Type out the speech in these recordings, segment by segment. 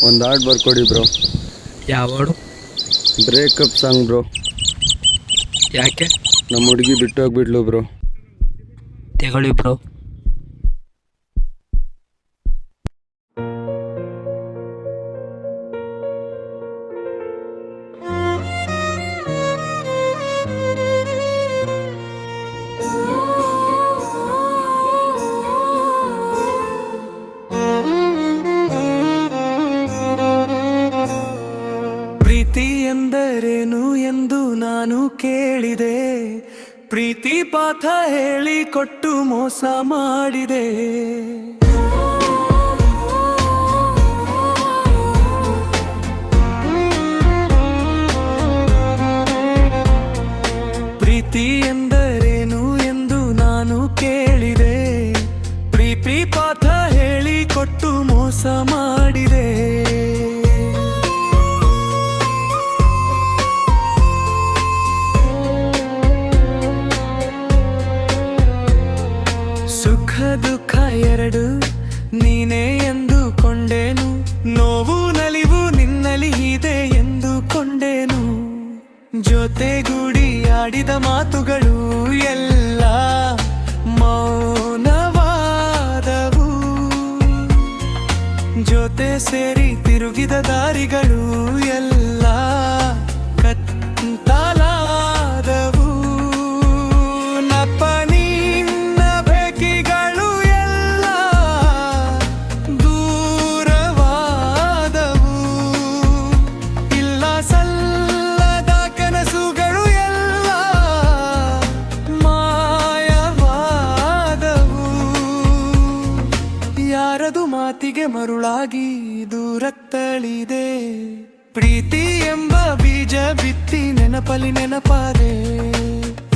ಒಂದು ಹಾಡು ಬರ್ಕೊಡಿ ಬ್ರೋ. ಯಾವ ಹಾಡು? Breakup song bro. ಯಾಕೆ? ನಮ್ಮ ಹುಡುಗಿ ಬಿಟ್ಟು ಹೋಗ್ಬಿಡ್ಲು ಬ್ರೋ. ತಗೊಳ್ಳಿ ಬ್ರೋ. ಪ್ರೀತಿ ಎಂದರೇನು ಎಂದು ನಾನು ಕೇಳಿದೆ, ಪ್ರೀತಿ ಪಾಠ ಹೇಳಿಕೊಟ್ಟು ಮೋಸ ಮಾಡಿದೆ. ಪ್ರೀತಿ ಎಂದರೇನು ಎಂದು ನಾನು ಕೇಳಿದೆ, ಪ್ರೀತಿ ಪಾಠ ಹೇಳಿಕೊಟ್ಟು ಮೋಸ ಮಾಡಿದೆ. ಸುಖ ದುಃಖ ಎರಡು ನೀನೇ ಎಂದುಕೊಂಡೇನು, ನೋವು ನಲಿವು ನಿನ್ನಲ್ಲಿ ಇದೆ ಎಂದುಕೊಂಡೇನು. ಜೊತೆಗೂಡಿ ಆಡಿದ ಮಾತುಗಳು ಎಲ್ಲ ಮೌನವಾದವು, ಜೊತೆ ಸೇರಿ ತಿರುಗಿದ ದಾರಿಗಳು ಎಲ್ಲ ಕತ್ತಲಾದವು. ನಪ್ಪನಿನ್ನ ಬೇಕಿಗಳು ಎಲ್ಲ ದೂರವಾದವು, ಇಲ್ಲ ಸಲ್ಲದ ಕನಸುಗಳು ಎಲ್ಲ ಮಾಯವಾದವು. ಯಾರದು ಮಾತಿಗೆ ಮರುಳಾಗಿ ದೂರತ್ತಳಿದೆ, ಪ್ರೀತಿ ಎಂಬ ಬೀಜ ಬಿತ್ತಿ ನೆನಪಲಿ ನೆನಪಾದೆ.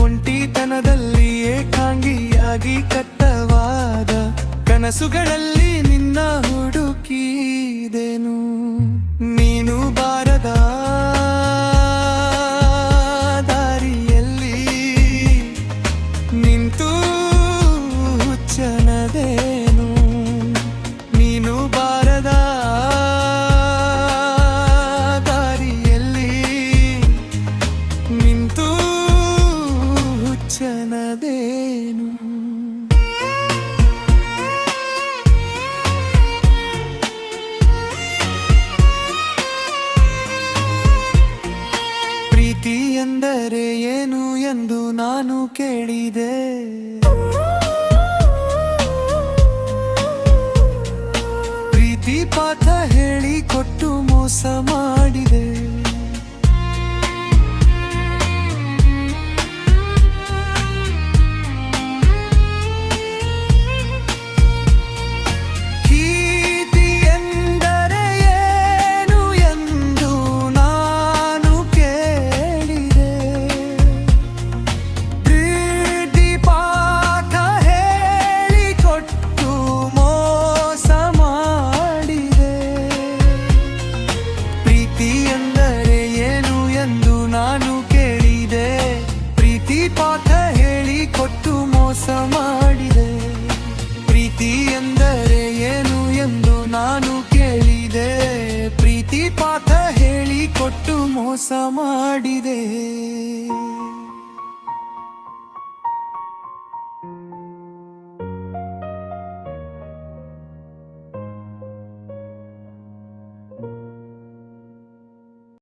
ಒಂಟಿತನದಲ್ಲಿ ಏಕಾಂಗಿಯಾಗಿ ಕಟ್ಟವಾದ ಕನಸುಗಳಲ್ಲಿ ನಿನ್ನ ಹುಡುಕಿದೆನು. ನೀನು ಬಾರದ ದಾರಿಯಲ್ಲಿ ನಿಂತು ಹುಚ್ಚನದೇನು. ನೀನು ಬಾರದ ದಾರಿಯಲ್ಲಿ ನಿಂತು ಹುಚ್ಚನದೇನು. ಪ್ರೀತಿ ಎಂದರೆ ಏನು ಎಂದು ನಾನು ಕೇಳಿದೆ, ಪ್ರೀತಿ ಪಾಠ ಹೇಳಿಕೊಟ್ಟು ಮೋಸ ಮಾಡಿದೆ. ಪ್ರೀತಿ ಎಂದರೆ ಏನು ಎಂದು ನಾನು ಕೇಳಿದೆ, ಪ್ರೀತಿ ಪಾಠ ಹೇಳಿಕೊಟ್ಟು ಮೋಸ ಮಾಡಿದೆ. ಪ್ರೀತಿ ಎಂದರೆ ಏನು ಎಂದು ನಾನು ಕೇಳಿದೆ, ಪ್ರೀತಿ ಪಾಠ ಹೇಳಿಕೊಟ್ಟು ಮೋಸ ಮಾಡಿದೆ. ಪ್ರೀತಿ ಎಂದರೆ ಏನು ಎಂದು ನಾನು ಕೇಳಿದೆ, ಪ್ರೀತಿ ಪಾಠ ಹೇಳಿಕೊಟ್ಟು ಮೋಸ ಮಾಡಿದೆ.